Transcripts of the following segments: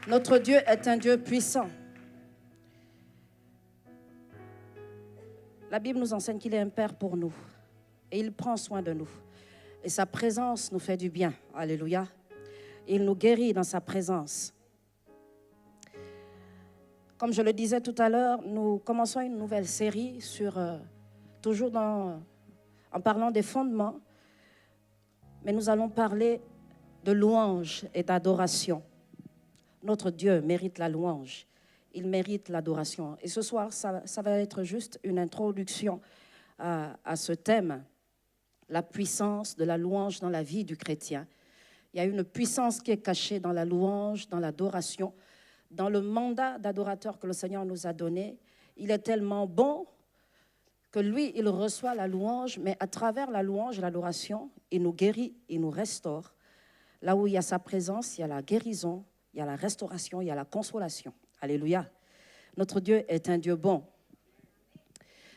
Notre Dieu est un Dieu puissant. La Bible nous enseigne qu'il est un Père pour nous et il prend soin de nous. Et sa présence nous fait du bien. Alléluia. Il nous guérit dans sa présence. Comme je le disais tout à l'heure, nous commençons une nouvelle série sur, toujours en parlant des fondements, mais nous allons parler de louange et d'adoration. Notre Dieu mérite la louange, il mérite l'adoration. Et ce soir, ça va être juste une introduction à ce thème, la puissance de la louange dans la vie du chrétien. Il y a une puissance qui est cachée dans la louange, dans l'adoration, dans le mandat d'adorateur que le Seigneur nous a donné. Il est tellement bon que lui, il reçoit la louange, mais à travers la louange et l'adoration, il nous guérit, il nous restaure. Là où il y a sa présence, il y a la guérison, il y a la restauration, il y a la consolation. Alléluia. Notre Dieu est un Dieu bon.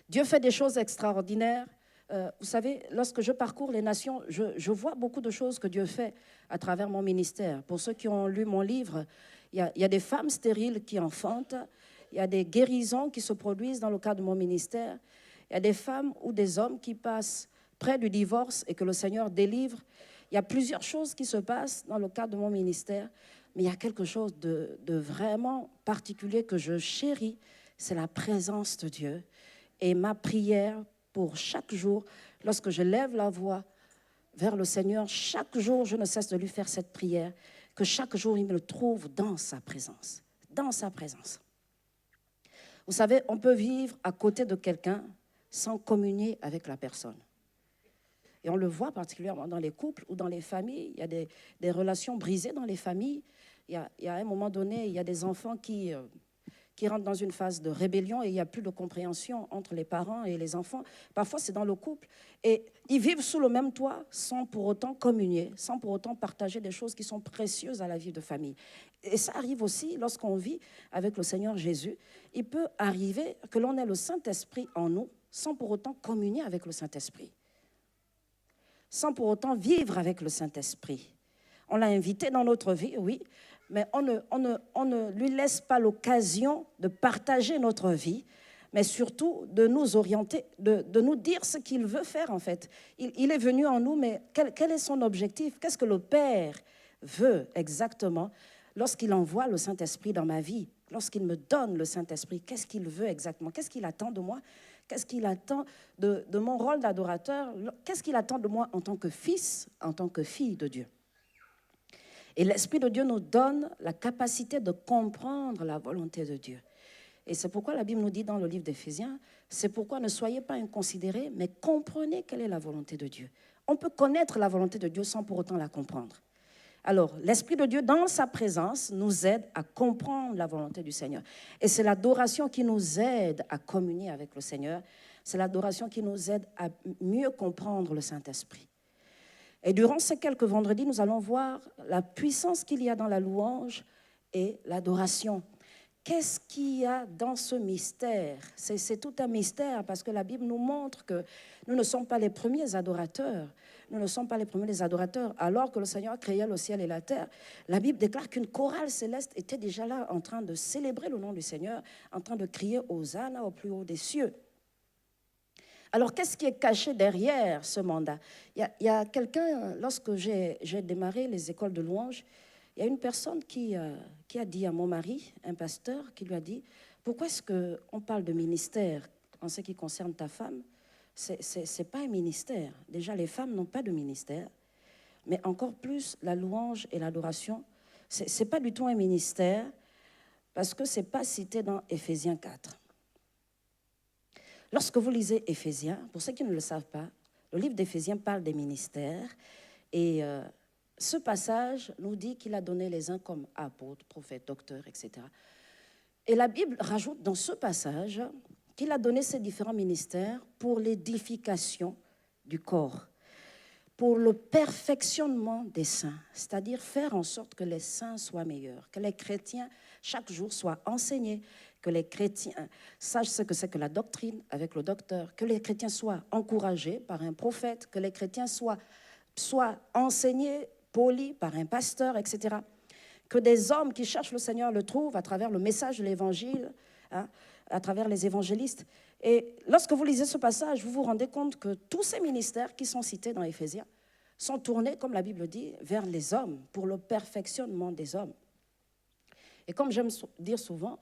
Dieu fait des choses extraordinaires. Vous savez, lorsque je parcours les nations, je vois beaucoup de choses que Dieu fait à travers mon ministère. Pour ceux qui ont lu mon livre, il y a des femmes stériles qui enfantent, il y a des guérisons qui se produisent dans le cadre de mon ministère, il y a des femmes ou des hommes qui passent près du divorce et que le Seigneur délivre. Il y a plusieurs choses qui se passent dans le cadre de mon ministère, mais il y a quelque chose de vraiment particulier que je chéris, c'est la présence de Dieu. Et ma prière pour chaque jour, lorsque je lève la voix vers le Seigneur, chaque jour, je ne cesse de lui faire cette prière, que chaque jour, il me trouve dans sa présence. Dans sa présence. Vous savez, on peut vivre à côté de quelqu'un sans communier avec la personne. Et on le voit particulièrement dans les couples ou dans les familles. Il y a des relations brisées dans les familles. Il y a à un moment donné, il y a des enfants qui rentrent dans une phase de rébellion et il n'y a plus de compréhension entre les parents et les enfants. Parfois, c'est dans le couple. Et ils vivent sous le même toit sans pour autant communier, sans pour autant partager des choses qui sont précieuses à la vie de famille. Et ça arrive aussi lorsqu'on vit avec le Seigneur Jésus. Il peut arriver que l'on ait le Saint-Esprit en nous sans pour autant communier avec le Saint-Esprit, sans pour autant vivre avec le Saint-Esprit. On l'a invité dans notre vie, oui, mais on ne lui laisse pas l'occasion de partager notre vie, mais surtout de nous orienter, de nous dire ce qu'il veut faire en fait. Il est venu en nous, mais quel est son objectif? Qu'est-ce que le Père veut exactement lorsqu'il envoie le Saint-Esprit dans ma vie? Lorsqu'il me donne le Saint-Esprit, qu'est-ce qu'il veut exactement? Qu'est-ce qu'il attend de moi? Qu'est-ce qu'il attend de mon rôle d'adorateur? Qu'est-ce qu'il attend de moi en tant que fils, en tant que fille de Dieu? Et l'Esprit de Dieu nous donne la capacité de comprendre la volonté de Dieu. Et c'est pourquoi la Bible nous dit dans le livre d'Éphésiens, c'est pourquoi ne soyez pas inconsidérés, mais comprenez quelle est la volonté de Dieu. On peut connaître la volonté de Dieu sans pour autant la comprendre. Alors, l'Esprit de Dieu, dans sa présence, nous aide à comprendre la volonté du Seigneur. Et c'est l'adoration qui nous aide à communier avec le Seigneur. C'est l'adoration qui nous aide à mieux comprendre le Saint-Esprit. Et durant ces quelques vendredis, nous allons voir la puissance qu'il y a dans la louange et l'adoration. Qu'est-ce qu'il y a dans ce mystère? C'est tout un mystère parce que la Bible nous montre que nous ne sommes pas les premiers adorateurs. Nous ne sommes pas les premiers adorateurs. Alors que le Seigneur créait le ciel et la terre, la Bible déclare qu'une chorale céleste était déjà là en train de célébrer le nom du Seigneur, en train de crier Hosanna au plus haut des cieux. Alors, qu'est-ce qui est caché derrière ce mandat? Il y a quelqu'un, lorsque j'ai démarré les écoles de louange, il y a une personne qui a dit à mon mari, un pasteur, qui lui a dit, pourquoi est-ce qu'on parle de ministère en ce qui concerne ta femme? C'est pas un ministère. Déjà, les femmes n'ont pas de ministère, mais encore plus la louange et l'adoration, c'est pas du tout un ministère parce que c'est pas cité dans Éphésiens 4. Lorsque vous lisez Éphésiens, pour ceux qui ne le savent pas, le livre d'Éphésiens parle des ministères et ce passage nous dit qu'il a donné les uns comme apôtres, prophètes, docteurs, etc. Et la Bible rajoute dans ce passage qu'il a donné ces différents ministères pour l'édification du corps, pour le perfectionnement des saints, c'est-à-dire faire en sorte que les saints soient meilleurs, que les chrétiens chaque jour soient enseignés, que les chrétiens sachent ce que c'est que la doctrine avec le docteur, que les chrétiens soient encouragés par un prophète, que les chrétiens soient enseignés, polis par un pasteur, etc. que des hommes qui cherchent le Seigneur le trouvent à travers le message de l'Évangile, hein, à travers les évangélistes. Et lorsque vous lisez ce passage, vous vous rendez compte que tous ces ministères qui sont cités dans Éphésiens sont tournés, comme la Bible dit, vers les hommes, pour le perfectionnement des hommes. Et comme j'aime dire souvent,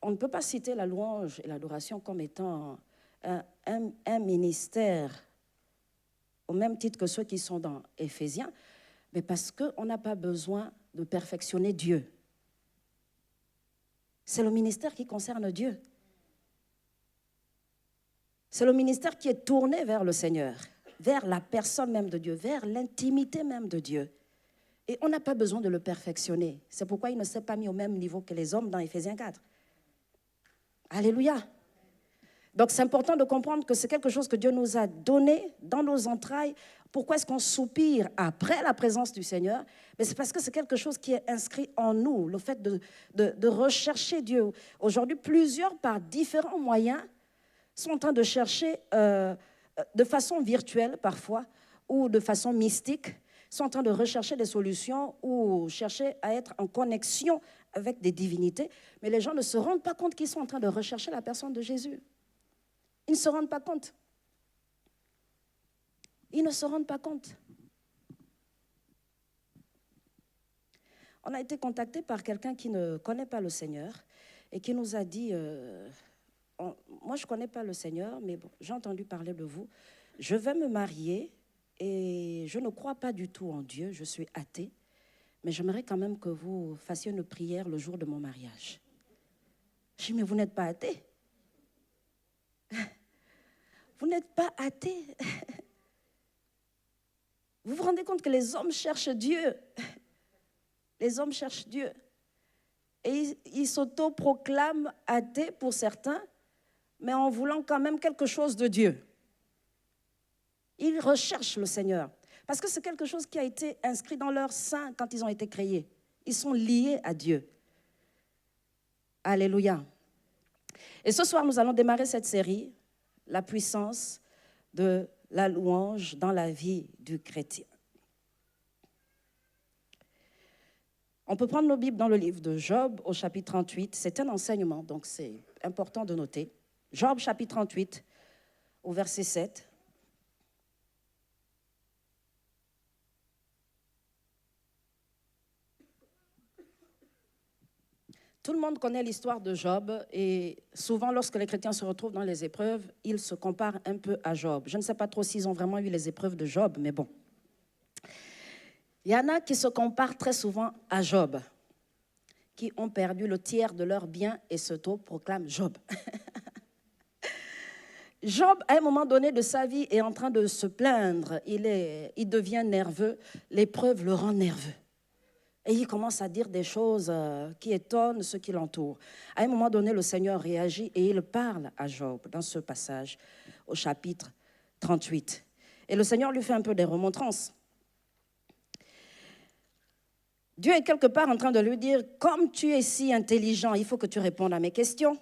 on ne peut pas citer la louange et l'adoration comme étant un ministère au même titre que ceux qui sont dans Éphésiens, mais parce qu'on n'a pas besoin de perfectionner Dieu. C'est le ministère qui concerne Dieu. C'est le ministère qui est tourné vers le Seigneur, vers la personne même de Dieu, vers l'intimité même de Dieu. Et on n'a pas besoin de le perfectionner. C'est pourquoi il ne s'est pas mis au même niveau que les hommes dans Éphésiens 4. Alléluia. Donc c'est important de comprendre que c'est quelque chose que Dieu nous a donné dans nos entrailles. Pourquoi est-ce qu'on soupire après la présence du Seigneur? Mais c'est parce que c'est quelque chose qui est inscrit en nous, le fait de rechercher Dieu. Aujourd'hui, plusieurs, par différents moyens, sont en train de chercher de façon virtuelle parfois ou de façon mystique, sont en train de rechercher des solutions ou chercher à être en connexion avec des divinités. Mais les gens ne se rendent pas compte qu'ils sont en train de rechercher la personne de Jésus. Ils ne se rendent pas compte. Ils ne se rendent pas compte. On a été contacté par quelqu'un qui ne connaît pas le Seigneur et qui nous a dit, moi je ne connais pas le Seigneur, mais bon, j'ai entendu parler de vous. Je vais me marier et je ne crois pas du tout en Dieu, je suis athée, mais j'aimerais quand même que vous fassiez une prière le jour de mon mariage. Je dis, mais vous n'êtes pas athée? Vous n'êtes pas athée. Vous vous rendez compte que les hommes cherchent Dieu. Les hommes cherchent Dieu. Et ils s'autoproclament athées pour certains, mais en voulant quand même quelque chose de Dieu. Ils recherchent le Seigneur. Parce que c'est quelque chose qui a été inscrit dans leur sein quand ils ont été créés. Ils sont liés à Dieu. Alléluia. Et ce soir, nous allons démarrer cette série, la puissance de la louange dans la vie du chrétien. On peut prendre nos Bibles dans le livre de Job au chapitre 38. C'est un enseignement, donc c'est important de noter. Job chapitre 38 au verset 7. Tout le monde connaît l'histoire de Job et souvent lorsque les chrétiens se retrouvent dans les épreuves, ils se comparent un peu à Job. Je ne sais pas trop s'ils ont vraiment eu les épreuves de Job, mais bon. Il y en a qui se comparent très souvent à Job, qui ont perdu le tiers de leurs biens et s'auto-proclament Job. Job, à un moment donné de sa vie, est en train de se plaindre. Il devient nerveux. L'épreuve le rend nerveux. Et il commence à dire des choses qui étonnent ceux qui l'entourent. À un moment donné, le Seigneur réagit et il parle à Job dans ce passage au chapitre 38. Et le Seigneur lui fait un peu des remontrances. Dieu est quelque part en train de lui dire, comme tu es si intelligent, il faut que tu répondes à mes questions.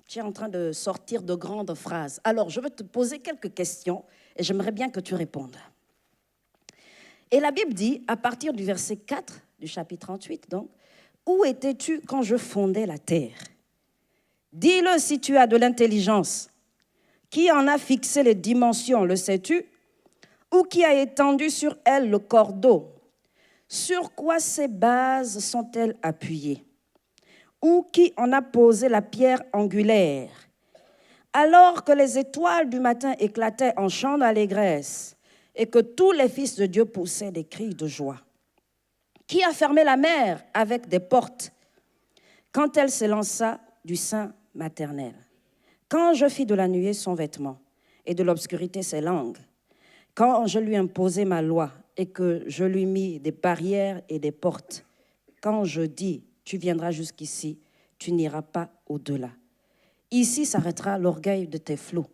Tu es en train de sortir de grandes phrases. Alors, je vais te poser quelques questions et j'aimerais bien que tu répondes. Et la Bible dit, à partir du verset 4 du chapitre 38, donc, « Où étais-tu quand je fondais la terre? Dis-le si tu as de l'intelligence. Qui en a fixé les dimensions, le sais-tu? Ou qui a étendu sur elle le cordeau? Sur quoi ces bases sont-elles appuyées? Ou qui en a posé la pierre angulaire? Alors que les étoiles du matin éclataient en chants d'allégresse, et que tous les fils de Dieu poussaient des cris de joie. Qui a fermé la mer avec des portes quand elle s'élança du sein maternel? Quand je fis de la nuée son vêtement et de l'obscurité ses langues, quand je lui imposai ma loi et que je lui mis des barrières et des portes, quand je dis, tu viendras jusqu'ici, tu n'iras pas au-delà. Ici s'arrêtera l'orgueil de tes flots.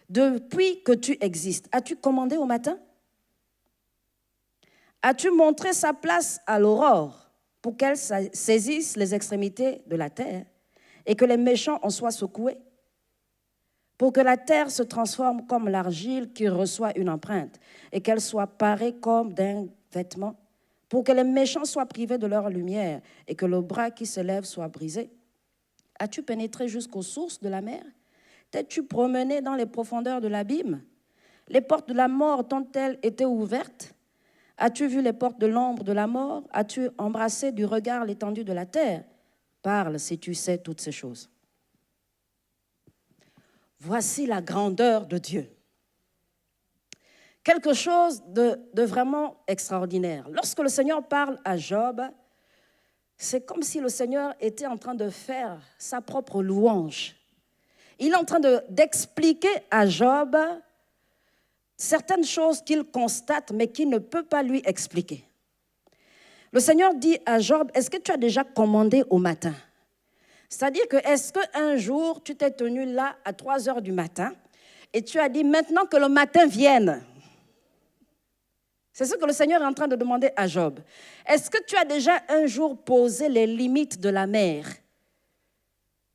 Depuis que tu existes, as-tu commandé au matin? As-tu montré sa place à l'aurore pour qu'elle saisisse les extrémités de la terre et que les méchants en soient secoués? Pour que la terre se transforme comme l'argile qui reçoit une empreinte et qu'elle soit parée comme d'un vêtements, pour que les méchants soient privés de leur lumière et que le bras qui se lève soit brisé? As-tu pénétré jusqu'aux sources de la mer? T'es-tu promené dans les profondeurs de l'abîme? Les portes de la mort t'ont-elles été ouvertes? As-tu vu les portes de l'ombre de la mort? As-tu embrassé du regard l'étendue de la terre? Parle si tu sais toutes ces choses. Voici la grandeur de Dieu. Quelque chose de vraiment extraordinaire. Lorsque le Seigneur parle à Job, c'est comme si le Seigneur était en train de faire sa propre louange. Il est en train d'expliquer à Job certaines choses qu'il constate, mais qu'il ne peut pas lui expliquer. Le Seigneur dit à Job, est-ce que tu as déjà commandé au matin? C'est-à-dire que, est-ce qu'un jour, tu t'es tenu là à 3 heures du matin et tu as dit, maintenant que le matin vienne? C'est ce que le Seigneur est en train de demander à Job. Est-ce que tu as déjà un jour posé les limites de la mer?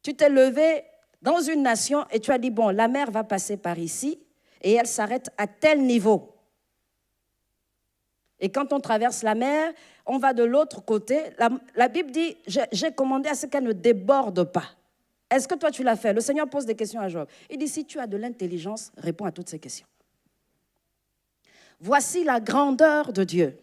Tu t'es levé dans une nation et tu as dit, bon, la mer va passer par ici et elle s'arrête à tel niveau. Et quand on traverse la mer, on va de l'autre côté. La Bible dit, j'ai commandé à ce qu'elle ne déborde pas. Est-ce que toi tu l'as fait? Le Seigneur pose des questions à Job. Il dit, si tu as de l'intelligence, réponds à toutes ces questions. Voici la grandeur de Dieu.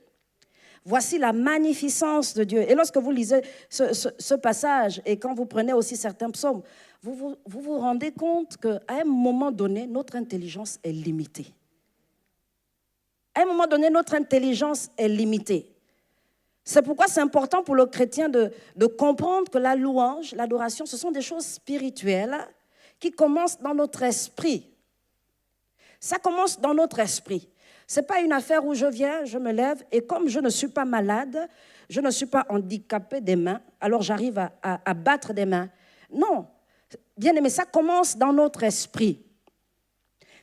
Voici la magnificence de Dieu. Et lorsque vous lisez ce passage et quand vous prenez aussi certains psaumes, vous vous rendez compte qu'à un moment donné, notre intelligence est limitée. À un moment donné, notre intelligence est limitée. C'est pourquoi c'est important pour le chrétien de comprendre que la louange, l'adoration, ce sont des choses spirituelles qui commencent dans notre esprit. Ça commence dans notre esprit. Ce n'est pas une affaire où je viens, je me lève et comme je ne suis pas malade, je ne suis pas handicapé des mains, alors j'arrive à battre des mains. Non, bien aimé, ça commence dans notre esprit.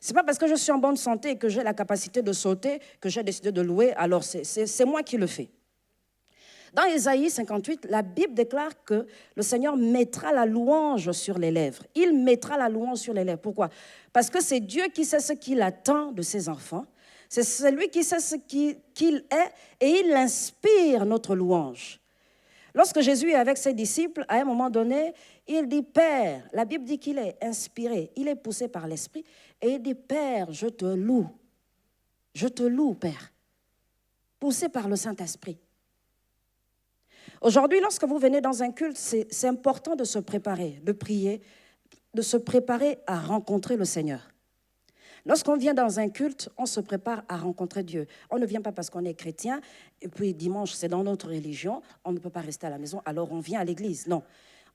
Ce n'est pas parce que je suis en bonne santé et que j'ai la capacité de sauter que j'ai décidé de louer, alors c'est moi qui le fais. Dans Ésaïe 58, la Bible déclare que le Seigneur mettra la louange sur les lèvres. Il mettra la louange sur les lèvres. Pourquoi? Parce que c'est Dieu qui sait ce qu'il attend de ses enfants. C'est celui qui sait ce qu'il est et il inspire notre louange. Lorsque Jésus est avec ses disciples, à un moment donné, il dit, Père, la Bible dit qu'il est inspiré, il est poussé par l'Esprit, et il dit, Père, je te loue, Père, poussé par le Saint-Esprit. Aujourd'hui, lorsque vous venez dans un culte, c'est important de se préparer, de prier, de se préparer à rencontrer le Seigneur. Lorsqu'on vient dans un culte, on se prépare à rencontrer Dieu. On ne vient pas parce qu'on est chrétien, et puis dimanche, c'est dans notre religion, on ne peut pas rester à la maison, alors on vient à l'église. Non,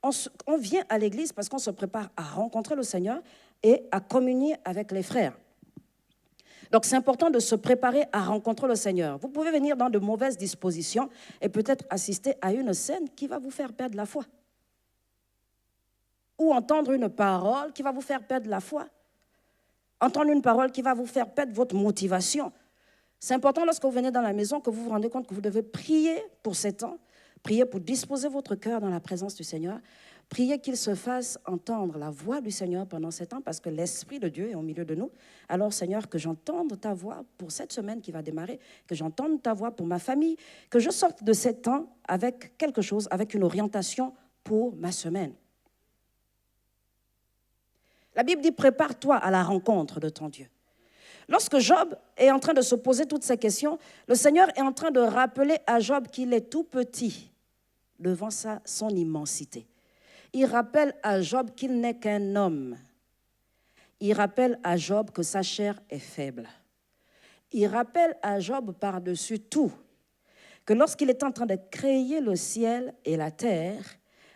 on vient à l'église parce qu'on se prépare à rencontrer le Seigneur et à communier avec les frères. Donc c'est important de se préparer à rencontrer le Seigneur. Vous pouvez venir dans de mauvaises dispositions et peut-être assister à une scène qui va vous faire perdre la foi. Ou entendre une parole qui va vous faire perdre la foi. Entendre une parole qui va vous faire perdre votre motivation. C'est important lorsque vous venez dans la maison que vous vous rendez compte que vous devez prier pour ces temps, prier pour disposer votre cœur dans la présence du Seigneur, prier qu'il se fasse entendre la voix du Seigneur pendant ces temps parce que l'Esprit de Dieu est au milieu de nous. Alors Seigneur, que j'entende ta voix pour cette semaine qui va démarrer, que j'entende ta voix pour ma famille, que je sorte de ces temps avec quelque chose, avec une orientation pour ma semaine. La Bible dit, prépare-toi à la rencontre de ton Dieu. Lorsque Job est en train de se poser toutes ces questions, le Seigneur est en train de rappeler à Job qu'il est tout petit devant son immensité. Il rappelle à Job qu'il n'est qu'un homme. Il rappelle à Job que sa chair est faible. Il rappelle à Job par-dessus tout que lorsqu'il est en train de créer le ciel et la terre,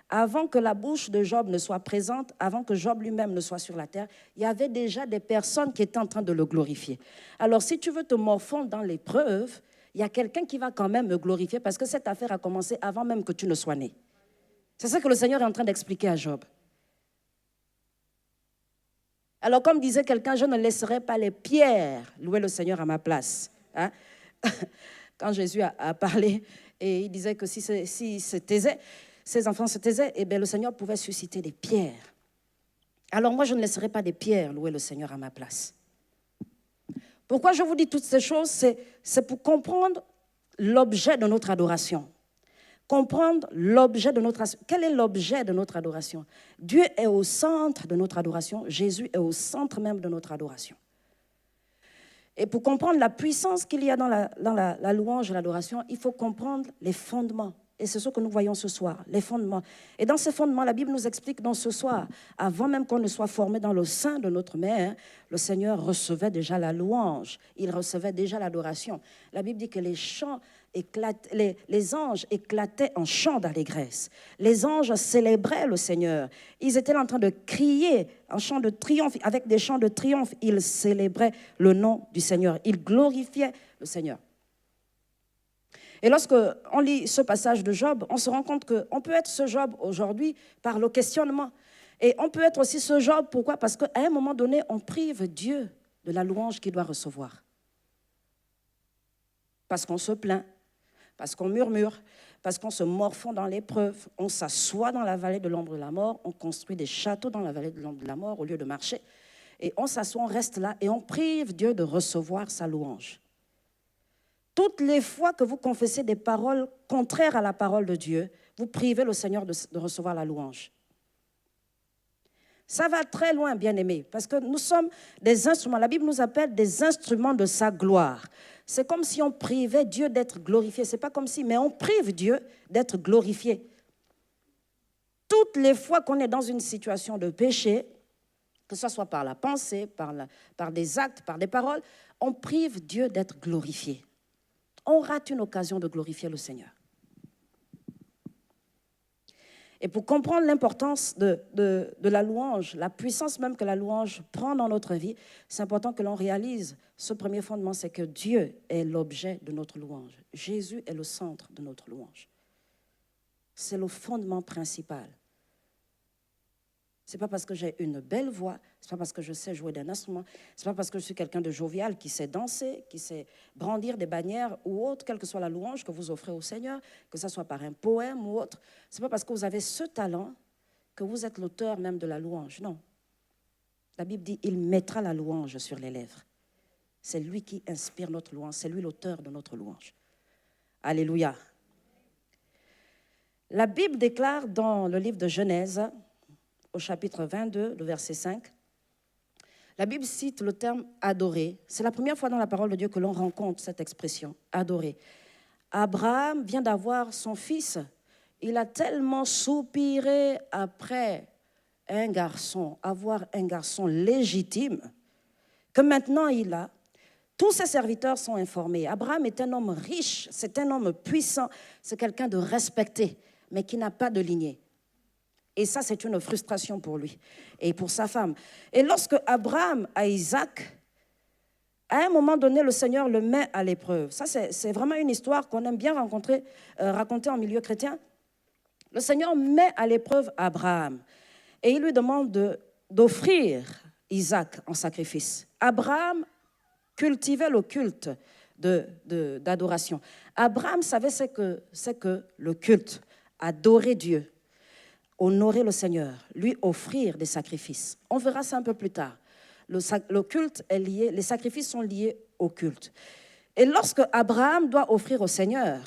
avant que la bouche de Job ne soit présente, avant que Job lui-même ne soit sur la terre, il y avait déjà des personnes qui étaient en train de le glorifier. Alors, si tu veux te morfondre dans l'épreuve, il y a quelqu'un qui va quand même me glorifier parce que cette affaire a commencé avant même que tu ne sois né. C'est ce que le Seigneur est en train d'expliquer à Job. Alors, comme disait quelqu'un, je ne laisserai pas les pierres louer le Seigneur à ma place. Hein? Quand Jésus a parlé, et il disait que si se taisait, ses enfants se taisaient, et bien le Seigneur pouvait susciter des pierres. Alors moi, je ne laisserai pas des pierres louer le Seigneur à ma place. Pourquoi je vous dis toutes ces choses? C'est pour comprendre l'objet de notre adoration. Comprendre l'objet de notre adoration. Quel est l'objet de notre adoration? Dieu est au centre de notre adoration. Jésus est au centre même de notre adoration. Et pour comprendre la puissance qu'il y a dans la louange et l'adoration, il faut comprendre les fondements. Et c'est ce que nous voyons ce soir, les fondements. Et dans ces fondements, la Bible nous explique dans ce soir, avant même qu'on ne soit formé dans le sein de notre mère, le Seigneur recevait déjà la louange, il recevait déjà l'adoration. La Bible dit que les anges éclataient en chants d'allégresse. Les anges célébraient le Seigneur. Ils étaient en train de crier en chant de triomphe, avec des chants de triomphe. Ils célébraient le nom du Seigneur. Ils glorifiaient le Seigneur. Et lorsqu'on lit ce passage de Job, on se rend compte qu'on peut être ce Job aujourd'hui par le questionnement. Et on peut être aussi ce Job, pourquoi? Parce qu'à un moment donné, on prive Dieu de la louange qu'il doit recevoir. Parce qu'on se plaint, parce qu'on murmure, parce qu'on se morfond dans l'épreuve, on s'assoit dans la vallée de l'ombre de la mort, on construit des châteaux dans la vallée de l'ombre de la mort au lieu de marcher. Et on s'assoit, on reste là et on prive Dieu de recevoir sa louange. Toutes les fois que vous confessez des paroles contraires à la parole de Dieu, vous privez le Seigneur de recevoir la louange. Ça va très loin, bien-aimés, parce que nous sommes des instruments. La Bible nous appelle des instruments de sa gloire. C'est comme si on privait Dieu d'être glorifié. C'est pas comme si, mais on prive Dieu d'être glorifié. Toutes les fois qu'on est dans une situation de péché, que ce soit par la pensée, par des actes, par des paroles, on prive Dieu d'être glorifié. On rate une occasion de glorifier le Seigneur. Et pour comprendre l'importance de la louange, la puissance même que la louange prend dans notre vie, c'est important que l'on réalise ce premier fondement, c'est que Dieu est l'objet de notre louange. Jésus est le centre de notre louange. C'est le fondement principal. Ce n'est pas parce que j'ai une belle voix, ce n'est pas parce que je sais jouer d'un instrument, ce n'est pas parce que je suis quelqu'un de jovial qui sait danser, qui sait brandir des bannières ou autre, quelle que soit la louange que vous offrez au Seigneur, que ce soit par un poème ou autre. Ce n'est pas parce que vous avez ce talent que vous êtes l'auteur même de la louange. Non. La Bible dit, il mettra la louange sur les lèvres. C'est lui qui inspire notre louange, c'est lui l'auteur de notre louange. Alléluia. La Bible déclare dans le livre de Genèse, au chapitre 22, le verset 5, la Bible cite le terme « adorer ». C'est la première fois dans la parole de Dieu que l'on rencontre cette expression, « adorer ». Abraham vient d'avoir son fils. Il a tellement soupiré après un garçon, avoir un garçon légitime, que maintenant il a. Tous ses serviteurs sont informés. Abraham est un homme riche, c'est un homme puissant, c'est quelqu'un de respecté, mais qui n'a pas de lignée. Et ça, c'est une frustration pour lui et pour sa femme. Et lorsque Abraham a Isaac, à un moment donné, le Seigneur le met à l'épreuve. Ça, c'est vraiment une histoire qu'on aime bien raconter en milieu chrétien. Le Seigneur met à l'épreuve Abraham et il lui demande d'offrir Isaac en sacrifice. Abraham cultivait le culte d'adoration. Abraham savait ce que le culte, adorer Dieu, honorer le Seigneur, lui offrir des sacrifices. On verra ça un peu plus tard. Le culte est lié, les sacrifices sont liés au culte. Et lorsque Abraham doit offrir au Seigneur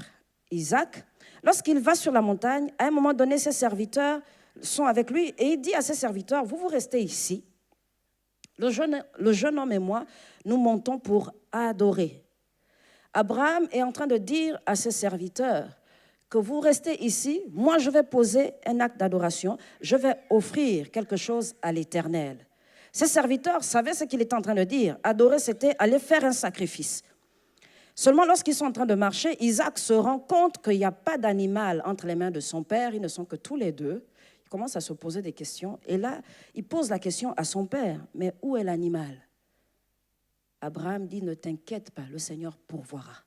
Isaac, lorsqu'il va sur la montagne, à un moment donné, ses serviteurs sont avec lui et il dit à ses serviteurs, vous restez ici. Le jeune homme et moi, nous montons pour adorer. Abraham est en train de dire à ses serviteurs, que vous restez ici, moi je vais poser un acte d'adoration, je vais offrir quelque chose à l'Éternel. Ses serviteurs savaient ce qu'il était en train de dire. Adorer, c'était aller faire un sacrifice. Seulement lorsqu'ils sont en train de marcher, Isaac se rend compte qu'il n'y a pas d'animal entre les mains de son père, ils ne sont que tous les deux. Il commence à se poser des questions et là, il pose la question à son père, mais où est l'animal? Abraham dit, ne t'inquiète pas, le Seigneur pourvoira.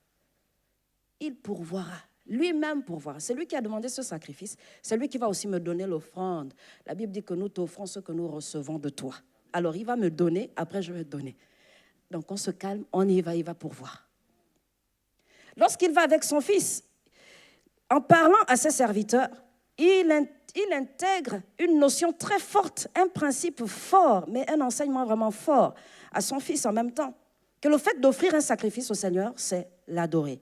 Il pourvoira. Lui-même pourvoira. C'est lui qui a demandé ce sacrifice. C'est lui qui va aussi me donner l'offrande. La Bible dit que nous t'offrons ce que nous recevons de toi. Alors il va me donner, après je vais te donner. Donc on se calme, on y va, il va pourvoir. Lorsqu'il va avec son fils, en parlant à ses serviteurs, il intègre une notion très forte, un principe fort, mais un enseignement vraiment fort à son fils en même temps. Que le fait d'offrir un sacrifice au Seigneur, c'est l'adorer.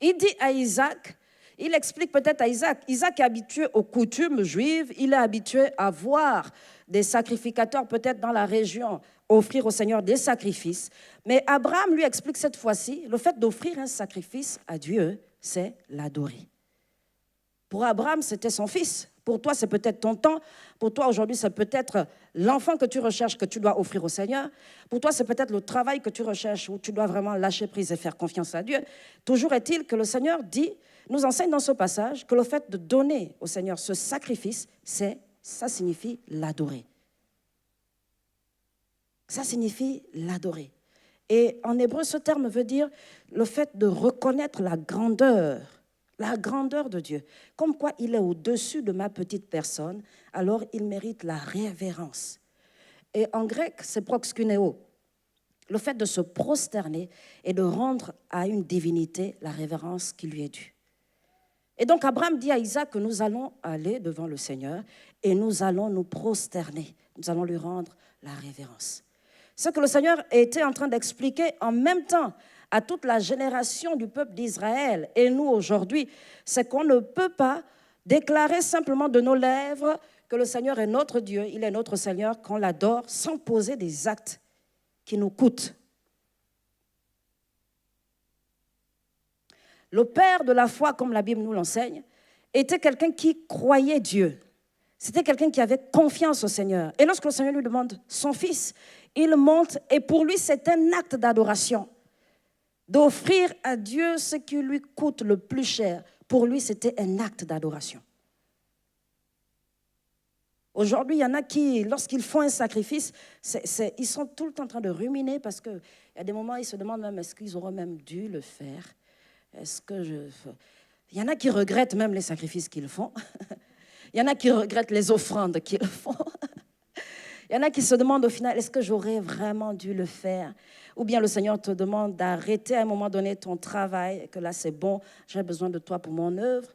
Il dit à Isaac, il explique peut-être à Isaac, Isaac est habitué aux coutumes juives, il est habitué à voir des sacrificateurs peut-être dans la région offrir au Seigneur des sacrifices. Mais Abraham lui explique cette fois-ci, le fait d'offrir un sacrifice à Dieu, c'est l'adorer. Pour Abraham, c'était son fils. Pour toi, c'est peut-être ton temps. Pour toi, aujourd'hui, c'est peut-être l'enfant que tu recherches, que tu dois offrir au Seigneur. Pour toi, c'est peut-être le travail que tu recherches, où tu dois vraiment lâcher prise et faire confiance à Dieu. Toujours est-il que le Seigneur nous enseigne dans ce passage que le fait de donner au Seigneur ce sacrifice, ça signifie l'adorer. Ça signifie l'adorer. Et en hébreu, ce terme veut dire le fait de reconnaître la grandeur de Dieu. Comme quoi il est au-dessus de ma petite personne, alors il mérite la révérence. Et en grec, c'est proxkuneo, le fait de se prosterner et de rendre à une divinité la révérence qui lui est due. Et donc Abraham dit à Isaac que nous allons aller devant le Seigneur et nous allons nous prosterner, nous allons lui rendre la révérence. Ce que le Seigneur était en train d'expliquer en même temps à toute la génération du peuple d'Israël et nous aujourd'hui, c'est qu'on ne peut pas déclarer simplement de nos lèvres que le Seigneur est notre Dieu, il est notre Seigneur, qu'on l'adore sans poser des actes qui nous coûtent. Le père de la foi, comme la Bible nous l'enseigne, était quelqu'un qui croyait Dieu. C'était quelqu'un qui avait confiance au Seigneur. Et lorsque le Seigneur lui demande son fils, il monte et pour lui, c'est un acte d'adoration. D'offrir à Dieu ce qui lui coûte le plus cher. Pour lui, c'était un acte d'adoration. Aujourd'hui, il y en a qui, lorsqu'ils font un sacrifice, ils sont tout le temps en train de ruminer parce qu'il y a des moments où ils se demandent même est-ce qu'ils auraient même dû le faire. Il y en a qui regrettent même les sacrifices qu'ils font. Il y en a qui regrettent les offrandes qu'ils font. Il y en a qui se demandent au final, est-ce que j'aurais vraiment dû le faire? Ou bien le Seigneur te demande d'arrêter à un moment donné ton travail, et que là c'est bon, j'ai besoin de toi pour mon œuvre.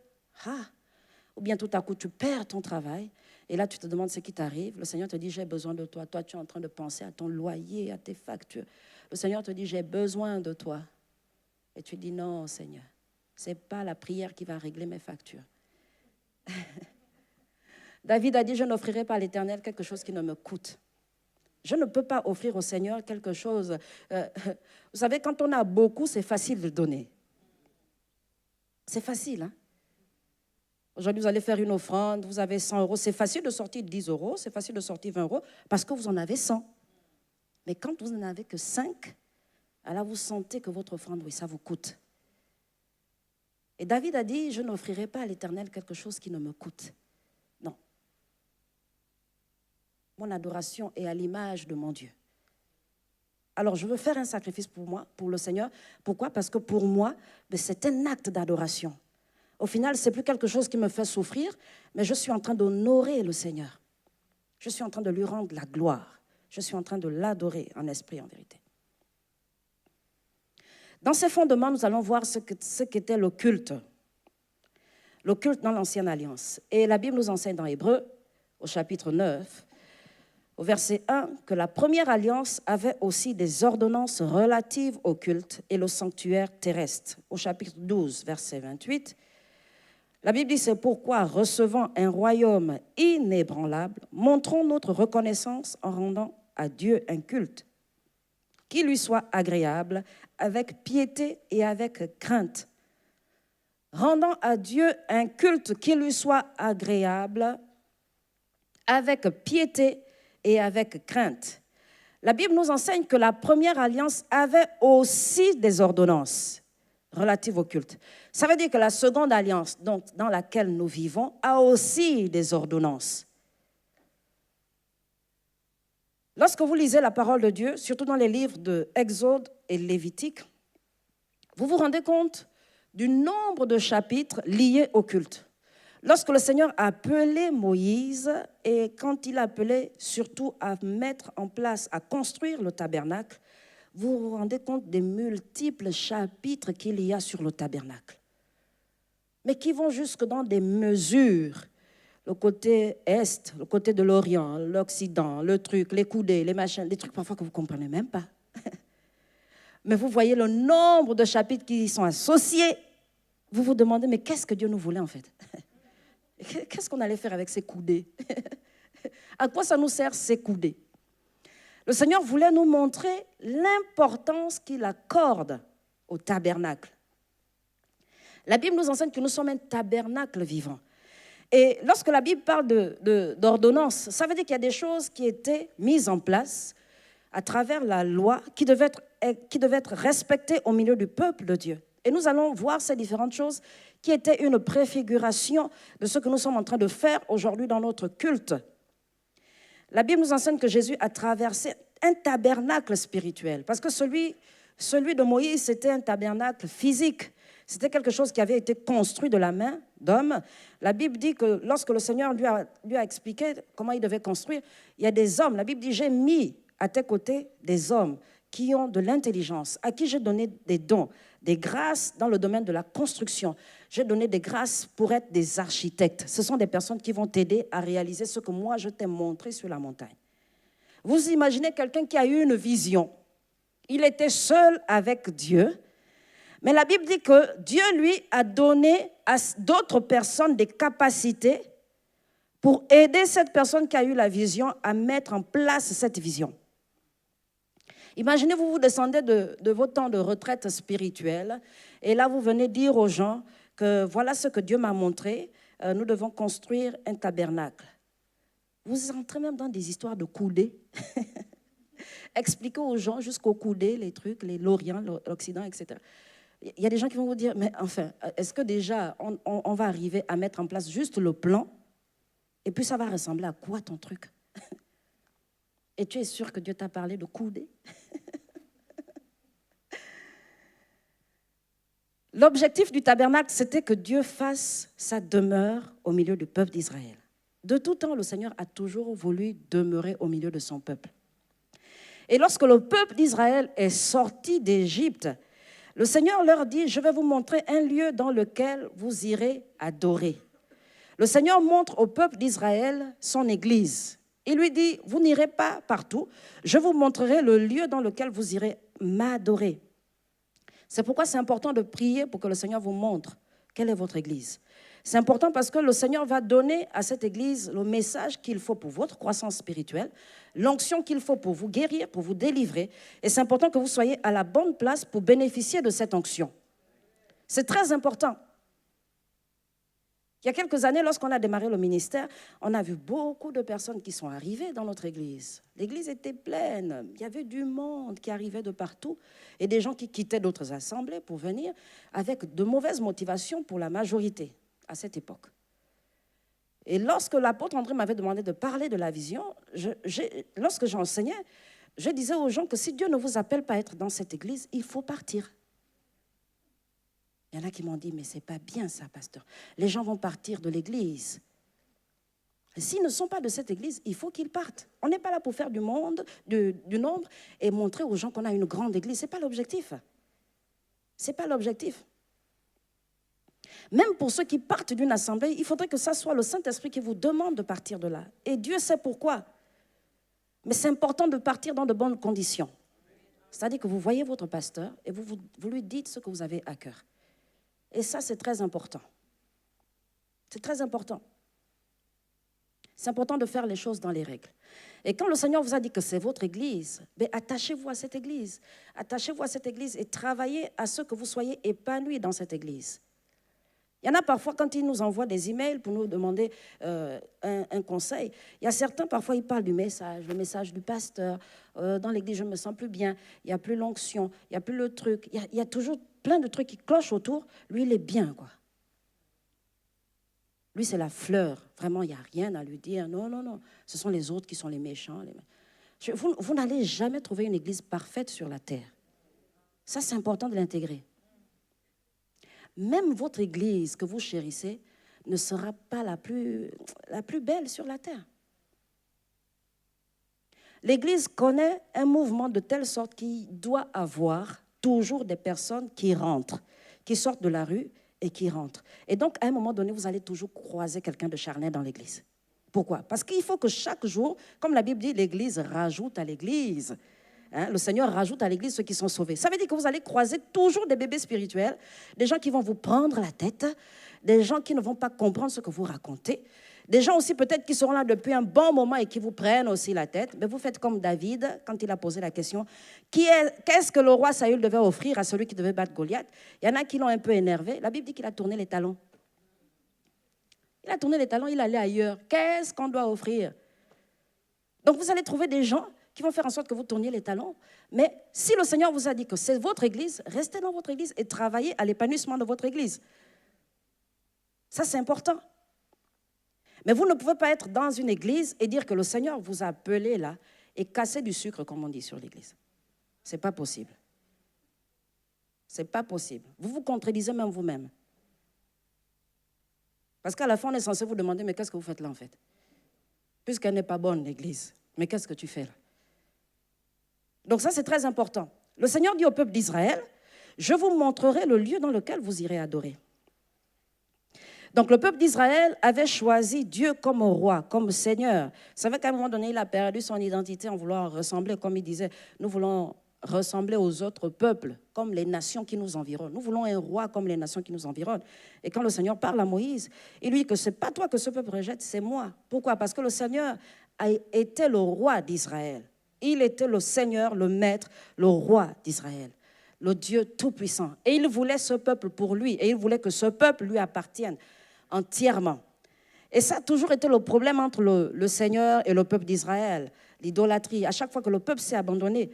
Ou bien tout à coup tu perds ton travail, et là tu te demandes ce qui t'arrive. Le Seigneur te dit, j'ai besoin de toi. Toi tu es en train de penser à ton loyer, à tes factures. Le Seigneur te dit, j'ai besoin de toi. Et tu dis, non Seigneur, ce n'est pas la prière qui va régler mes factures. David a dit, je n'offrirai pas à l'Éternel quelque chose qui ne me coûte. Je ne peux pas offrir au Seigneur quelque chose. Vous savez, quand on a beaucoup, c'est facile de donner. C'est facile, hein? Aujourd'hui, vous allez faire une offrande, vous avez 100 euros. C'est facile de sortir 10 euros, c'est facile de sortir 20 euros parce que vous en avez 100. Mais quand vous n'en avez que 5, alors vous sentez que votre offrande, oui, ça vous coûte. Et David a dit, je n'offrirai pas à l'Éternel quelque chose qui ne me coûte. Non. Mon adoration est à l'image de mon Dieu. Alors, je veux faire un sacrifice pour moi, pour le Seigneur. Pourquoi? Parce que pour moi, c'est un acte d'adoration. Au final, ce n'est plus quelque chose qui me fait souffrir, mais je suis en train d'honorer le Seigneur. Je suis en train de lui rendre la gloire. Je suis en train de l'adorer en esprit, en vérité. Dans ces fondements, nous allons voir ce qu'était le culte. Le culte dans l'Ancienne Alliance. Et la Bible nous enseigne dans Hébreux, au chapitre 9, au verset 1, que la première alliance avait aussi des ordonnances relatives au culte et le sanctuaire terrestre. Au chapitre 12, verset 28, la Bible dit, c'est pourquoi, recevant un royaume inébranlable, montrons notre reconnaissance en rendant à Dieu un culte qui lui soit agréable, avec piété et avec crainte. Rendant à Dieu un culte qui lui soit agréable, avec piété et avec crainte. La Bible nous enseigne que la première alliance avait aussi des ordonnances relatives au culte. Ça veut dire que la seconde alliance, donc, dans laquelle nous vivons, a aussi des ordonnances. Lorsque vous lisez la parole de Dieu, surtout dans les livres de Exode et Lévitique, vous vous rendez compte du nombre de chapitres liés au culte. Lorsque le Seigneur a appelé Moïse, et quand il a appelé surtout à mettre en place, à construire le tabernacle, vous vous rendez compte des multiples chapitres qu'il y a sur le tabernacle, mais qui vont jusque dans des mesures. Le côté est, le côté de l'Orient, l'Occident, le truc, les coudées, les machins, des trucs parfois que vous ne comprenez même pas. Mais vous voyez le nombre de chapitres qui y sont associés. Vous vous demandez, mais qu'est-ce que Dieu nous voulait en fait? Qu'est-ce qu'on allait faire avec ces coudées? À quoi ça nous sert ces coudées? Le Seigneur voulait nous montrer l'importance qu'il accorde au tabernacle. La Bible nous enseigne que nous sommes un tabernacle vivant. Et lorsque la Bible parle d'ordonnance, ça veut dire qu'il y a des choses qui étaient mises en place à travers la loi qui devaient être respectées au milieu du peuple de Dieu. Et nous allons voir ces différentes choses qui étaient une préfiguration de ce que nous sommes en train de faire aujourd'hui dans notre culte. La Bible nous enseigne que Jésus a traversé un tabernacle spirituel. Parce que celui de Moïse, c'était un tabernacle physique. C'était quelque chose qui avait été construit de la main d'homme. La Bible dit que lorsque le Seigneur lui a expliqué comment il devait construire, il y a des hommes. La Bible dit, j'ai mis à tes côtés des hommes qui ont de l'intelligence, à qui j'ai donné des dons, des grâces dans le domaine de la construction. J'ai donné des grâces pour être des architectes. Ce sont des personnes qui vont t'aider à réaliser ce que moi je t'ai montré sur la montagne. Vous imaginez quelqu'un qui a eu une vision. Il était seul avec Dieu. Mais la Bible dit que Dieu, lui, a donné à d'autres personnes des capacités pour aider cette personne qui a eu la vision à mettre en place cette vision. Imaginez, vous descendez de vos temps de retraite spirituelle et là, vous venez dire aux gens que voilà ce que Dieu m'a montré, nous devons construire un tabernacle. Vous entrez même dans des histoires de coudées. Expliquez aux gens jusqu'aux coudées, les trucs, l'Orient, l'Occident, etc. Il y a des gens qui vont vous dire, mais enfin, est-ce que déjà on va arriver à mettre en place juste le plan et puis ça va ressembler à quoi ton truc? Et tu es sûr que Dieu t'a parlé de coudées? L'objectif du tabernacle, c'était que Dieu fasse sa demeure au milieu du peuple d'Israël. De tout temps, le Seigneur a toujours voulu demeurer au milieu de son peuple. Et lorsque le peuple d'Israël est sorti d'Égypte, le Seigneur leur dit, je vais vous montrer un lieu dans lequel vous irez adorer. Le Seigneur montre au peuple d'Israël son église. Il lui dit, vous n'irez pas partout, je vous montrerai le lieu dans lequel vous irez m'adorer. C'est pourquoi c'est important de prier pour que le Seigneur vous montre quelle est votre église. C'est important parce que le Seigneur va donner à cette église le message qu'il faut pour votre croissance spirituelle, l'onction qu'il faut pour vous guérir, pour vous délivrer. Et c'est important que vous soyez à la bonne place pour bénéficier de cette onction. C'est très important. Il y a quelques années, lorsqu'on a démarré le ministère, on a vu beaucoup de personnes qui sont arrivées dans notre église. L'église était pleine, il y avait du monde qui arrivait de partout et des gens qui quittaient d'autres assemblées pour venir avec de mauvaises motivations pour la majorité à cette époque. Et lorsque l'apôtre André m'avait demandé de parler de la vision, lorsque j'enseignais, je disais aux gens que si Dieu ne vous appelle pas à être dans cette église, il faut partir. Il y en a qui m'ont dit, mais ce n'est pas bien ça, pasteur. Les gens vont partir de l'église. S'ils ne sont pas de cette église, il faut qu'ils partent. On n'est pas là pour faire du nombre et montrer aux gens qu'on a une grande église. Ce n'est pas l'objectif. Ce n'est pas l'objectif. Même pour ceux qui partent d'une assemblée, il faudrait que ça soit le Saint-Esprit qui vous demande de partir de là. Et Dieu sait pourquoi. Mais c'est important de partir dans de bonnes conditions. C'est-à-dire que vous voyez votre pasteur et vous lui dites ce que vous avez à cœur. Et ça, c'est très important. C'est très important. C'est important de faire les choses dans les règles. Et quand le Seigneur vous a dit que c'est votre église, attachez-vous à cette église. Attachez-vous à cette église et travaillez à ce que vous soyez épanouis dans cette église. Il y en a parfois, quand ils nous envoient des emails pour nous demander un conseil, il y a certains, parfois, ils parlent du message, le message du pasteur. Dans l'église, je ne me sens plus bien. Il n'y a plus l'onction, il n'y a plus le truc. Il y a toujours plein de trucs qui clochent autour. Lui, il est bien, quoi. Lui, c'est la fleur. Vraiment, il n'y a rien à lui dire. Non, non, non. Ce sont les autres qui sont les méchants. Vous n'allez jamais trouver une église parfaite sur la terre. Ça, c'est important de l'intégrer. Même votre église que vous chérissez ne sera pas la plus belle sur la terre. L'église connaît un mouvement de telle sorte qu'il doit avoir toujours des personnes qui rentrent, qui sortent de la rue et qui rentrent. Et donc, à un moment donné, vous allez toujours croiser quelqu'un de charnel dans l'église. Pourquoi? Parce qu'il faut que chaque jour, comme la Bible dit, l'église rajoute à l'église. Hein, le Seigneur rajoute à l'église ceux qui sont sauvés. Ça veut dire que vous allez croiser toujours des bébés spirituels, des gens qui vont vous prendre la tête, des gens qui ne vont pas comprendre ce que vous racontez, des gens aussi peut-être qui seront là depuis un bon moment et qui vous prennent aussi la tête. Mais vous faites comme David quand il a posé la question, qu'est-ce que le roi Saül devait offrir à celui qui devait battre Goliath? Il y en a qui l'ont un peu énervé. La Bible dit qu'il a tourné les talons. Il a tourné les talons, il allait ailleurs. Qu'est-ce qu'on doit offrir? Donc vous allez trouver des gens qui vont faire en sorte que vous tourniez les talons. Mais si le Seigneur vous a dit que c'est votre église, restez dans votre église et travaillez à l'épanouissement de votre église. Ça, c'est important. Mais vous ne pouvez pas être dans une église et dire que le Seigneur vous a appelé là et casser du sucre, comme on dit sur l'église. Ce n'est pas possible. Ce n'est pas possible. Vous vous contredisez même vous-même. Parce qu'à la fin, on est censé vous demander, mais qu'est-ce que vous faites là en fait? Puisqu'elle n'est pas bonne, l'église. Mais qu'est-ce que tu fais là? Donc ça, c'est très important. Le Seigneur dit au peuple d'Israël, je vous montrerai le lieu dans lequel vous irez adorer. Donc le peuple d'Israël avait choisi Dieu comme roi, comme Seigneur. Vous savez qu'à un moment donné, il a perdu son identité en voulant ressembler, comme il disait, nous voulons ressembler aux autres peuples, comme les nations qui nous environnent. Nous voulons un roi comme les nations qui nous environnent. Et quand le Seigneur parle à Moïse, il lui dit que ce n'est pas toi que ce peuple rejette, c'est moi. Pourquoi? Parce que le Seigneur était le roi d'Israël. Il était le Seigneur, le maître, le roi d'Israël, le Dieu tout-puissant. Et il voulait ce peuple pour lui, et il voulait que ce peuple lui appartienne entièrement. Et ça a toujours été le problème entre le Seigneur et le peuple d'Israël, l'idolâtrie. À chaque fois que le peuple s'est abandonné,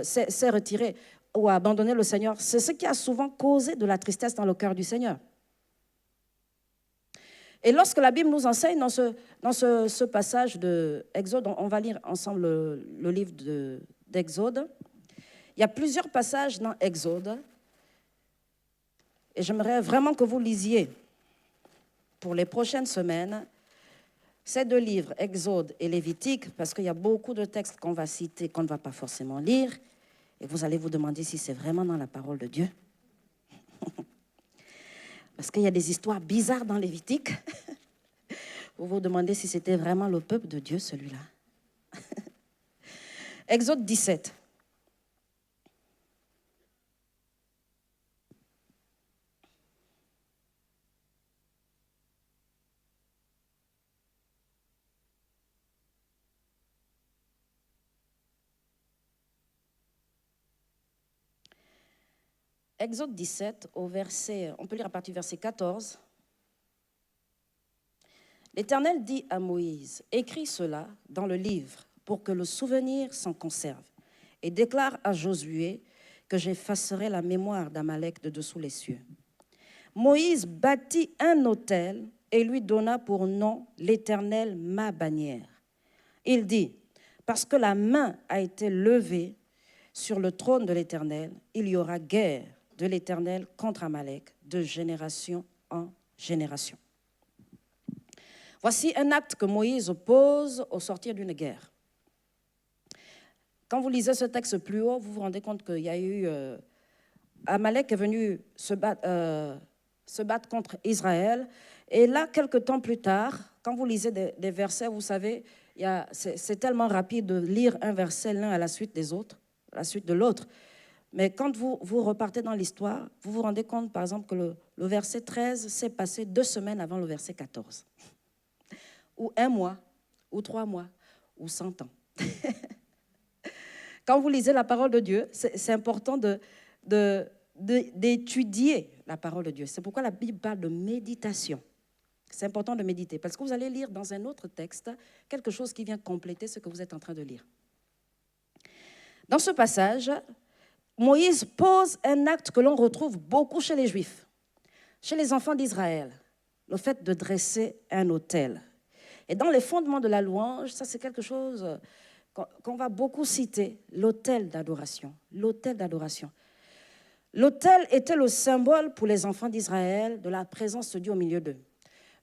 s'est retiré ou a abandonné le Seigneur, c'est ce qui a souvent causé de la tristesse dans le cœur du Seigneur. Et lorsque la Bible nous enseigne dans ce passage d'Exode, on va lire ensemble le livre d'Exode. Il y a plusieurs passages dans Exode et j'aimerais vraiment que vous lisiez pour les prochaines semaines ces deux livres, Exode et Lévitique, parce qu'il y a beaucoup de textes qu'on va citer, qu'on ne va pas forcément lire, et vous allez vous demander si c'est vraiment dans la parole de Dieu. Parce qu'il y a des histoires bizarres dans Lévitique. Vous vous demandez si c'était vraiment le peuple de Dieu, celui-là. Exode 17. Exode 17, on peut lire à partir du verset 14. L'Éternel dit à Moïse, écris cela dans le livre pour que le souvenir s'en conserve et déclare à Josué que j'effacerai la mémoire d'Amalek de dessous les cieux. Moïse bâtit un autel et lui donna pour nom l'Éternel ma bannière. Il dit, parce que la main a été levée sur le trône de l'Éternel, il y aura guerre de l'Éternel contre Amalek, de génération en génération. Voici un acte que Moïse pose au sortir d'une guerre. Quand vous lisez ce texte plus haut, vous vous rendez compte qu'il y a eu... Amalek est venu se battre contre Israël. Et là, quelques temps plus tard, quand vous lisez des versets, vous savez, c'est tellement rapide de lire un verset l'un à la suite des autres, à la suite de l'autre. Mais quand vous repartez dans l'histoire, vous vous rendez compte, par exemple, que le verset 13 s'est passé 2 semaines avant le verset 14. Ou 1 mois, ou 3 mois, ou 100 ans. Quand vous lisez la parole de Dieu, c'est important d'étudier la parole de Dieu. C'est pourquoi la Bible parle de méditation. C'est important de méditer, parce que vous allez lire dans un autre texte quelque chose qui vient compléter ce que vous êtes en train de lire. Dans ce passage, Moïse pose un acte que l'on retrouve beaucoup chez les Juifs, chez les enfants d'Israël, le fait de dresser un autel. Et dans les fondements de la louange, ça c'est quelque chose qu'on va beaucoup citer, l'autel d'adoration. L'autel d'adoration. L'autel était le symbole pour les enfants d'Israël de la présence de Dieu au milieu d'eux.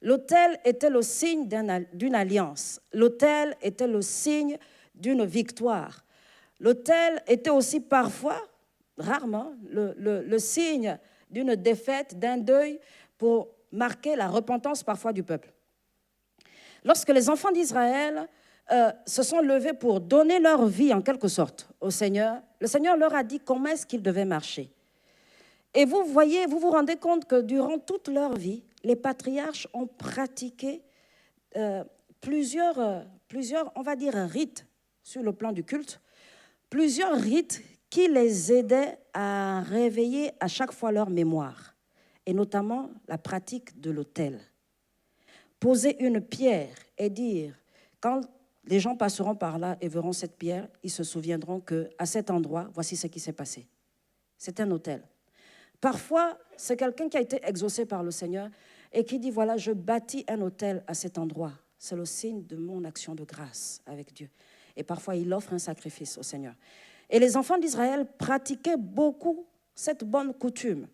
L'autel était le signe d'une alliance. L'autel était le signe d'une victoire. L'autel était aussi parfois, rarement, le signe d'une défaite, d'un deuil pour marquer la repentance parfois du peuple. Lorsque les enfants d'Israël se sont levés pour donner leur vie en quelque sorte au Seigneur, le Seigneur leur a dit comment est-ce qu'ils devaient marcher. Et vous voyez, vous vous rendez compte que durant toute leur vie, les patriarches ont pratiqué plusieurs, on va dire, rites sur le plan du culte, plusieurs rites qui les aidaient à réveiller à chaque fois leur mémoire, et notamment la pratique de l'autel. Poser une pierre et dire, quand les gens passeront par là et verront cette pierre, ils se souviendront qu'à cet endroit, voici ce qui s'est passé. C'est un autel. Parfois, c'est quelqu'un qui a été exaucé par le Seigneur et qui dit, voilà, je bâtis un autel à cet endroit. C'est le signe de mon action de grâce avec Dieu. Et parfois, il offre un sacrifice au Seigneur. Et les enfants d'Israël pratiquaient beaucoup cette bonne coutume.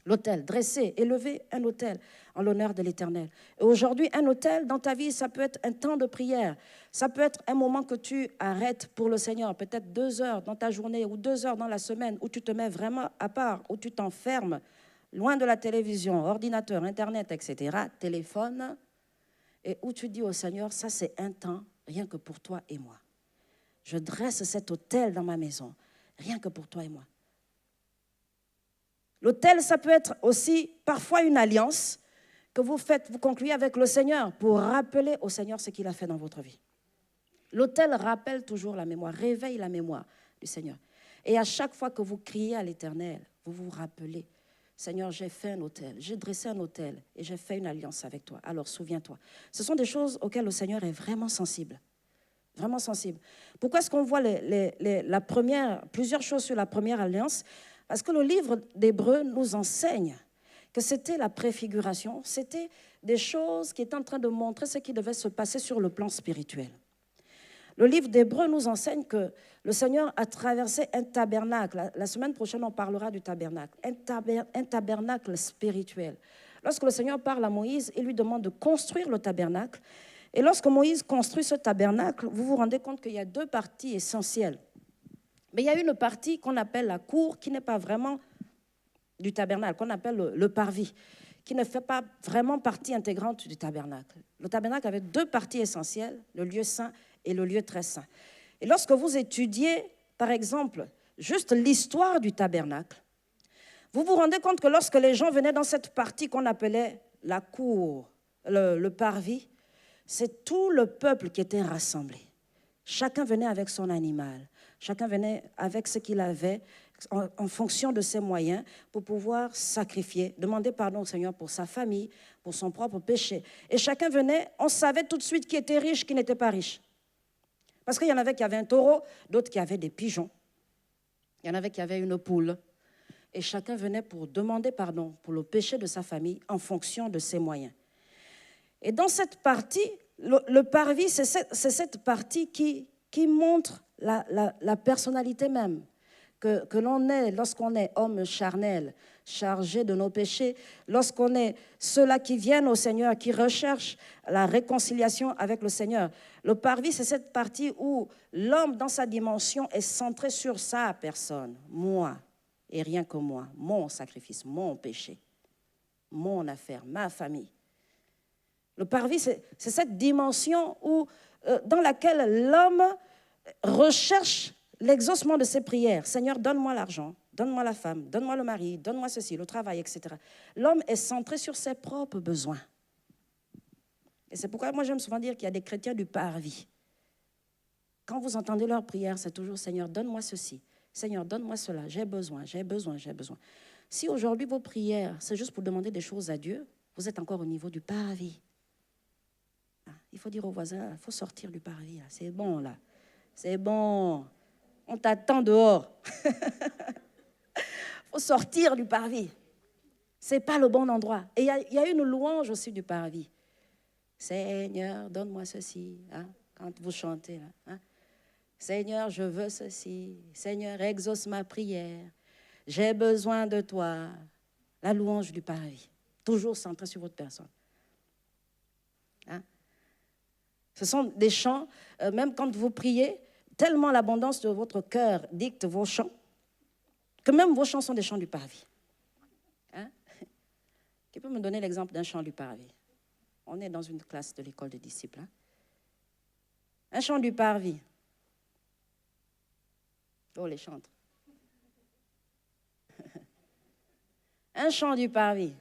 L'autel, dresser, élever un autel en l'honneur de l'Éternel. Et aujourd'hui, un autel dans ta vie, ça peut être un temps de prière. Ça peut être un moment que tu arrêtes pour le Seigneur, peut-être 2 heures dans ta journée ou 2 heures dans la semaine où tu te mets vraiment à part, où tu t'enfermes loin de la télévision, ordinateur, Internet, etc., téléphone, et où tu dis au Seigneur, ça c'est un temps rien que pour toi et moi. Je dresse cet autel dans ma maison, rien que pour toi et moi. L'autel, ça peut être aussi parfois une alliance que vous concluez avec le Seigneur pour rappeler au Seigneur ce qu'il a fait dans votre vie. L'autel rappelle toujours la mémoire, réveille la mémoire du Seigneur. Et à chaque fois que vous criez à l'Éternel, vous vous rappelez, Seigneur, j'ai fait un autel, j'ai dressé un autel et j'ai fait une alliance avec toi. Alors souviens-toi. Ce sont des choses auxquelles le Seigneur est vraiment sensible. Vraiment sensible. Pourquoi est-ce qu'on voit plusieurs choses sur la première alliance? Parce que le livre d'Hébreux nous enseigne que c'était la préfiguration, c'était des choses qui étaient en train de montrer ce qui devait se passer sur le plan spirituel. Le livre d'Hébreux nous enseigne que le Seigneur a traversé un tabernacle. La semaine prochaine, on parlera du tabernacle. Un tabernacle spirituel. Lorsque le Seigneur parle à Moïse, il lui demande de construire le tabernacle. Et lorsque Moïse construit ce tabernacle, vous vous rendez compte qu'il y a 2 parties essentielles. Mais il y a une partie qu'on appelle la cour, qui n'est pas vraiment du tabernacle, qu'on appelle le parvis, qui ne fait pas vraiment partie intégrante du tabernacle. Le tabernacle avait 2 parties essentielles, le lieu saint et le lieu très saint. Et lorsque vous étudiez, par exemple, juste l'histoire du tabernacle, vous vous rendez compte que lorsque les gens venaient dans cette partie qu'on appelait la cour, le parvis, c'est tout le peuple qui était rassemblé. Chacun venait avec son animal. Chacun venait avec ce qu'il avait en fonction de ses moyens pour pouvoir sacrifier, demander pardon au Seigneur pour sa famille, pour son propre péché. Et chacun venait, on savait tout de suite qui était riche, qui n'était pas riche. Parce qu'il y en avait qui avaient un taureau, d'autres qui avaient des pigeons. Il y en avait qui avaient une poule. Et chacun venait pour demander pardon pour le péché de sa famille en fonction de ses moyens. Et dans cette partie, le parvis, c'est cette partie qui montre la personnalité même que l'on est lorsqu'on est homme charnel, chargé de nos péchés, lorsqu'on est ceux-là qui viennent au Seigneur, qui recherchent la réconciliation avec le Seigneur. Le parvis, c'est cette partie où l'homme, dans sa dimension, est centré sur sa personne, moi, et rien que moi, mon sacrifice, mon péché, mon affaire, ma famille. Le parvis, c'est cette dimension dans laquelle l'homme recherche l'exaucement de ses prières. Seigneur, donne-moi l'argent, donne-moi la femme, donne-moi le mari, donne-moi ceci, le travail, etc. L'homme est centré sur ses propres besoins. Et c'est pourquoi moi j'aime souvent dire qu'il y a des chrétiens du parvis. Quand vous entendez leurs prières, c'est toujours Seigneur, donne-moi ceci. Seigneur, donne-moi cela. J'ai besoin, j'ai besoin, j'ai besoin. Si aujourd'hui vos prières, c'est juste pour demander des choses à Dieu, vous êtes encore au niveau du parvis. Il faut dire aux voisins, il faut sortir du parvis. Là. C'est bon, là. C'est bon. On t'attend dehors. Il faut sortir du parvis. Ce n'est pas le bon endroit. Et il y a une louange aussi du parvis. Seigneur, donne-moi ceci. Hein, quand vous chantez, là. Hein. Seigneur, je veux ceci. Seigneur, exauce ma prière. J'ai besoin de toi. La louange du parvis. Toujours centrée sur votre personne. Hein. Ce sont des chants, même quand vous priez, tellement l'abondance de votre cœur dicte vos chants, que même vos chants sont des chants du parvis. Hein? Qui peut me donner l'exemple d'un chant du parvis? On est dans une classe de l'école des disciples. Hein? Un chant du parvis. Oh, les chantres. Un chant du parvis.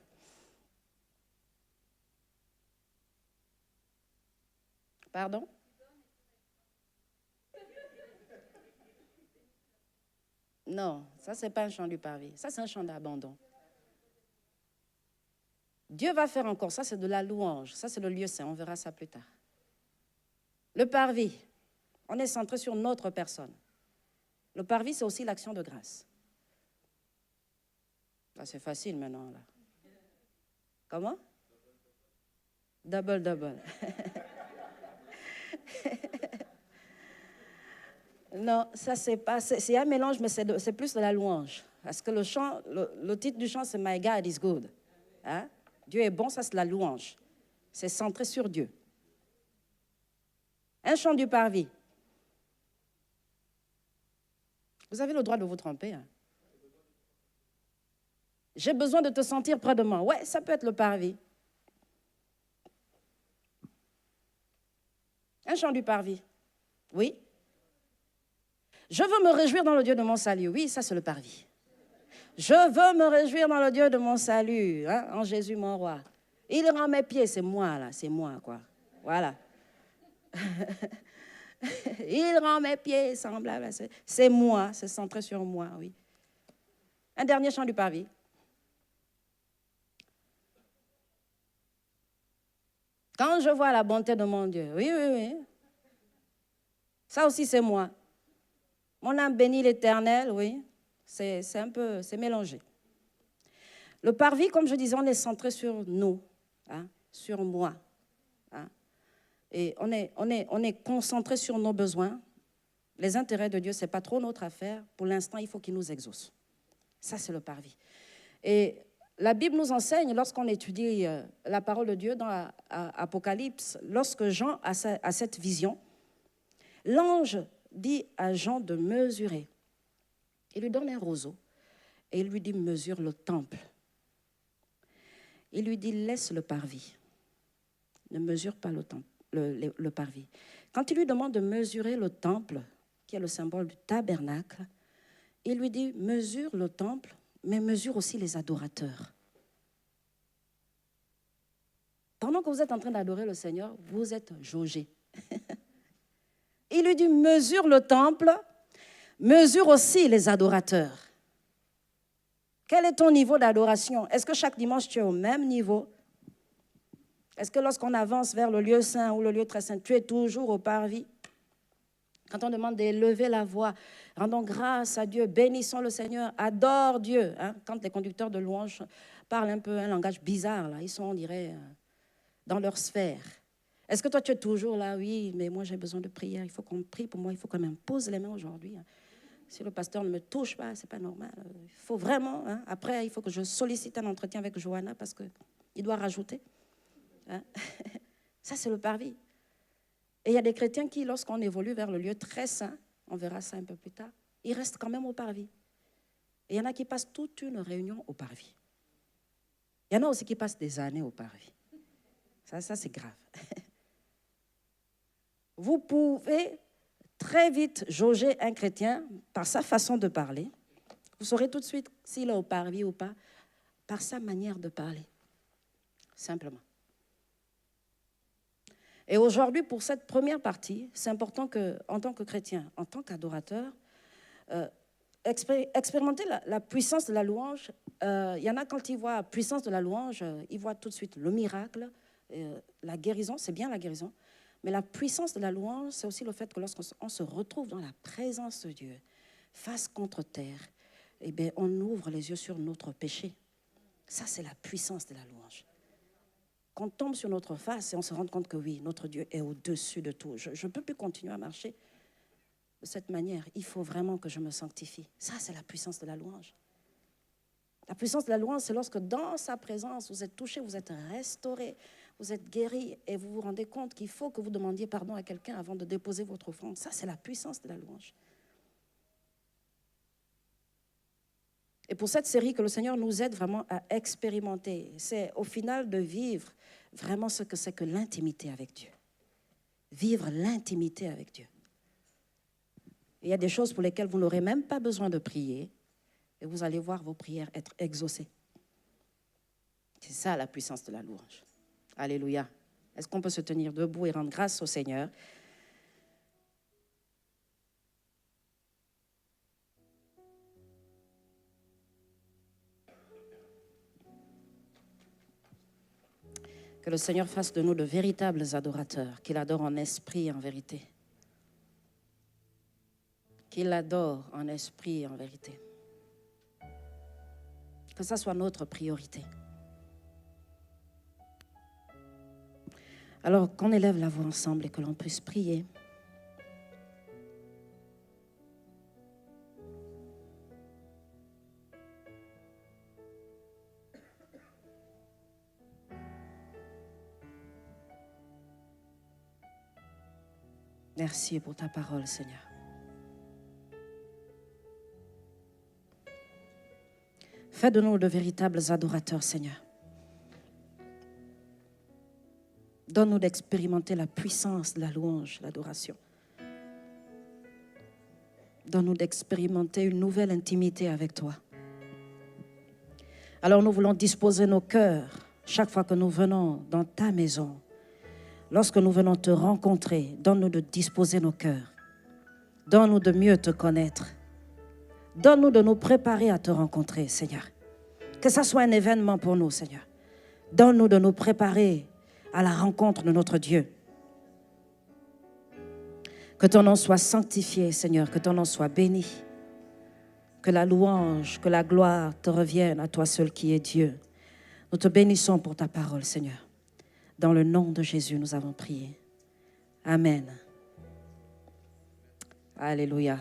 Pardon? Non, ça, ce n'est pas un chant du parvis. Ça, c'est un chant d'abandon. Dieu va faire encore, ça, c'est de la louange. Ça, c'est le lieu saint, on verra ça plus tard. Le parvis, on est centré sur notre personne. Le parvis, c'est aussi l'action de grâce. Là, c'est facile maintenant, là. Comment? Double, double. Non, ça c'est pas, c'est un mélange, mais c'est plus de la louange. Parce que le titre du chant, c'est My God is good. Hein? Dieu est bon, ça c'est la louange. C'est centré sur Dieu. Un chant du parvis. Vous avez le droit de vous tromper. Hein? J'ai besoin de te sentir près de moi. Ouais, ça peut être le parvis. Un chant du parvis. Oui. Je veux me réjouir dans le Dieu de mon salut. Oui, ça c'est le parvis. Je veux me réjouir dans le Dieu de mon salut, hein, en Jésus mon roi. Il rend mes pieds, c'est moi là, c'est moi quoi. Voilà. Il rend mes pieds semblables. C'est moi, c'est centré sur moi, oui. Un dernier chant du parvis. Quand je vois la bonté de mon Dieu, oui, oui, oui. Ça aussi c'est moi. Mon âme bénit l'Éternel, oui, c'est mélangé. Le parvis, comme je disais, on est centré sur nous, hein, sur moi. Hein, et on est concentré sur nos besoins. Les intérêts de Dieu, ce n'est pas trop notre affaire. Pour l'instant, il faut qu'il nous exauce. Ça, c'est le parvis. Et la Bible nous enseigne, lorsqu'on étudie la parole de Dieu dans Apocalypse, lorsque Jean a cette vision, l'ange dit à Jean de mesurer. Il lui donne un roseau et il lui dit mesure le temple. Il lui dit laisse le parvis. Ne mesure pas le temple, le parvis. Quand il lui demande de mesurer le temple, qui est le symbole du tabernacle, il lui dit mesure le temple, mais mesure aussi les adorateurs. Pendant que vous êtes en train d'adorer le Seigneur, vous êtes jaugé. Il lui dit mesure le temple, mesure aussi les adorateurs. Quel est ton niveau d'adoration? Est-ce que chaque dimanche tu es au même niveau? Est-ce que lorsqu'on avance vers le lieu saint ou le lieu très saint, tu es toujours au parvis? Quand on demande d'élever la voix, rendons grâce à Dieu, bénissons le Seigneur, adore Dieu. Hein? Quand les conducteurs de louanges parlent un peu un langage bizarre, là, ils sont, on dirait, dans leur sphère. Est-ce que toi, tu es toujours là? Oui, mais moi, j'ai besoin de prière. Il faut qu'on prie pour moi. Il faut qu'on m'impose les mains aujourd'hui. Hein. Si le pasteur ne me touche pas, ce n'est pas normal. Il faut vraiment, hein, après, il faut que je sollicite un entretien avec Johanna parce qu'il doit rajouter. Hein. Ça, c'est le parvis. Et il y a des chrétiens qui, lorsqu'on évolue vers le lieu très saint, on verra ça un peu plus tard, ils restent quand même au parvis. Et il y en a qui passent toute une réunion au parvis. Il y en a aussi qui passent des années au parvis. Ça c'est grave. Vous pouvez très vite jauger un chrétien par sa façon de parler. Vous saurez tout de suite s'il est au parvis ou pas, par sa manière de parler. Simplement. Et aujourd'hui, pour cette première partie, c'est important qu'en tant que chrétien, en tant qu'adorateur, expérimenter la puissance de la louange. Il y en a, quand ils voient la puissance de la louange, ils voient tout de suite le miracle, la guérison, c'est bien la guérison, mais la puissance de la louange, c'est aussi le fait que lorsqu'on se retrouve dans la présence de Dieu, face contre terre, eh bien, on ouvre les yeux sur notre péché. Ça, c'est la puissance de la louange. Qu'on tombe sur notre face et on se rend compte que oui, notre Dieu est au-dessus de tout. Je ne peux plus continuer à marcher de cette manière. Il faut vraiment que je me sanctifie. Ça, c'est la puissance de la louange. La puissance de la louange, c'est lorsque dans sa présence, vous êtes touché, vous êtes restauré, vous êtes guéri et vous vous rendez compte qu'il faut que vous demandiez pardon à quelqu'un avant de déposer votre offrande. Ça, c'est la puissance de la louange. Et pour cette série, que le Seigneur nous aide vraiment à expérimenter, c'est au final de vivre vraiment ce que c'est que l'intimité avec Dieu. vivre l'intimité avec Dieu. Il y a des choses pour lesquelles vous n'aurez même pas besoin de prier et vous allez voir vos prières être exaucées. C'est ça la puissance de la louange. Alléluia. Est-ce qu'on peut se tenir debout et rendre grâce au Seigneur? Que le Seigneur fasse de nous de véritables adorateurs, qu'il adore en esprit et en vérité. Qu'il adore en esprit et en vérité. Que ça soit notre priorité. Alors qu'on élève la voix ensemble et que l'on puisse prier. Merci pour ta parole, Seigneur. Fais de nous de véritables adorateurs, Seigneur. Donne-nous d'expérimenter la puissance de la louange, l'adoration. Donne-nous d'expérimenter une nouvelle intimité avec toi. Alors nous voulons disposer nos cœurs chaque fois que nous venons dans ta maison. Lorsque nous venons te rencontrer, donne-nous de disposer nos cœurs. Donne-nous de mieux te connaître. Donne-nous de nous préparer à te rencontrer, Seigneur. Que ça soit un événement pour nous, Seigneur. Donne-nous de nous préparer à la rencontre de notre Dieu. Que ton nom soit sanctifié, Seigneur, que ton nom soit béni. Que la louange, que la gloire te revienne à toi seul qui es Dieu. Nous te bénissons pour ta parole, Seigneur. Dans le nom de Jésus, nous avons prié. Amen. Alléluia.